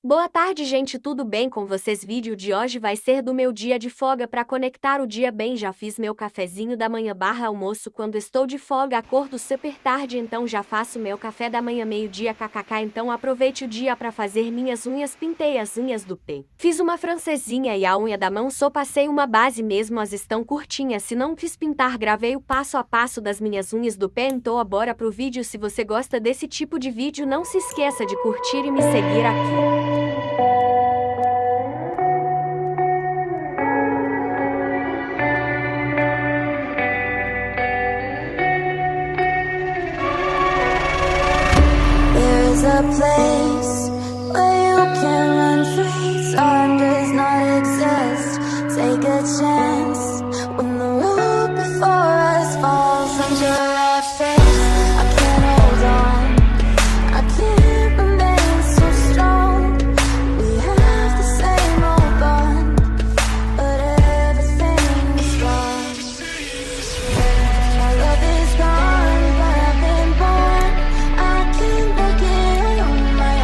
Boa tarde, gente, tudo bem com vocês? Vídeo de hoje vai ser do meu dia de folga para conectar o dia bem. Já fiz meu cafezinho da manhã barra almoço quando estou de folga, acordo super tarde, então já faço meu café da manhã meio-dia kkk, então aproveite o dia para fazer minhas unhas, pintei as unhas do pé. Fiz uma francesinha e a unha da mão só passei uma base mesmo, as estão curtinhas, se não quis pintar gravei o passo a passo das minhas unhas do pé, então bora pro vídeo. Se você gosta desse tipo de vídeo não se esqueça de curtir e me seguir aqui. There's a place where you can run free. Time does not exist. Take a chance when the road before us falls under our face. I can't hold on. I can't remain so strong. We have the same old bond, but everything is wrong. My love is gone, but I've been born. I can't break it on my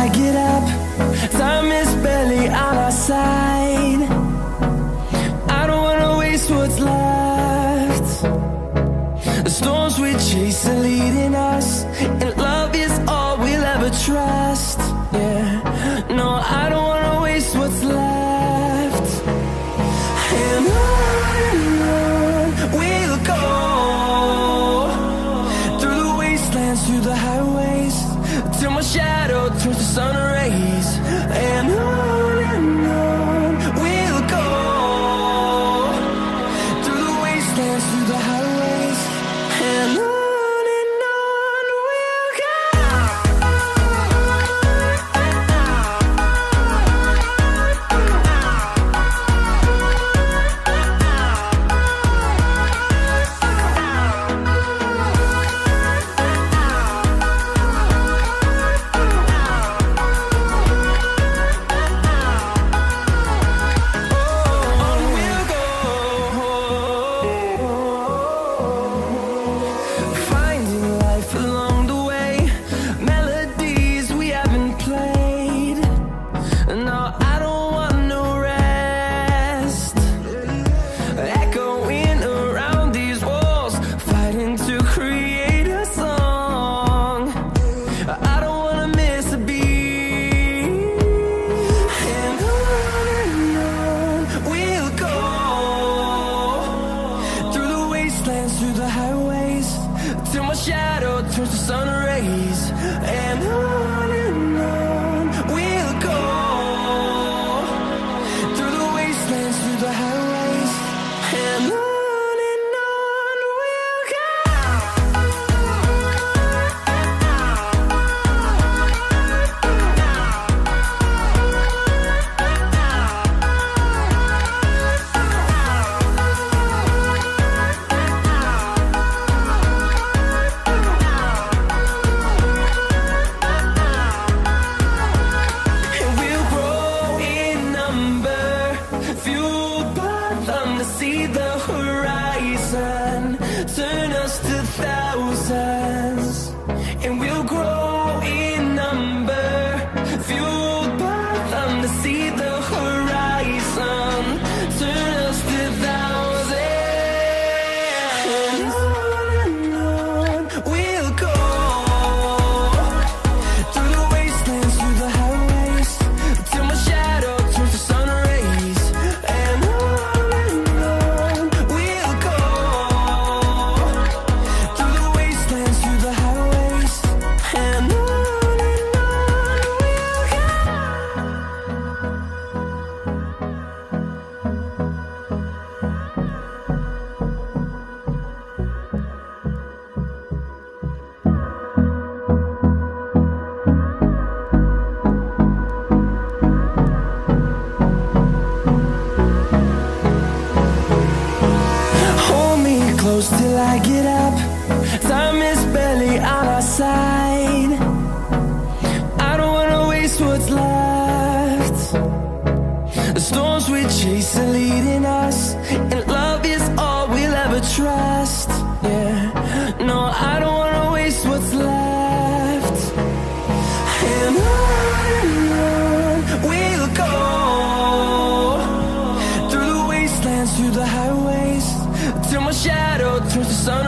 I get up. Time is barely on our side. I don't wanna waste what's left. The storms we chase are leading us, and love is all we'll ever trust. Yeah, no, I don't wanna waste what's left. And on we'll go, through the wastelands, through the highways, till my shadow turns to sun rays. And on we'll go, through the wastelands, through the highways, and on we'll go. Finding life along the way, melodies we haven't played. No, I don't want no rest. Echoing around these walls, fighting to create a song. I don't wanna miss a beat. And on we'll go, through the wastelands, through the highways, till my shadow turns to sun rays. And on we'll go, through the wastelands, through the highways, and on we'll go. And we'll grow in number, fueled by them to see the horizon, turn us to thousands. And we'll grow in number, fueled by them to see the horizon, turn us to thousands. And on we'll go, through the wastelands, through the highways, till my shadow turns to sun rays. And on we'll go, through the wastelands, through the highways, and on we'll go. Hold me close till I get up. Time is barely on our side. I don't wanna waste what's left. The storms we chase are leading us, and love is all we'll ever trust. Yeah, no, I don't wanna waste what's left. And on we'll go, through the wastelands, through the highways, till my shadow turns to sun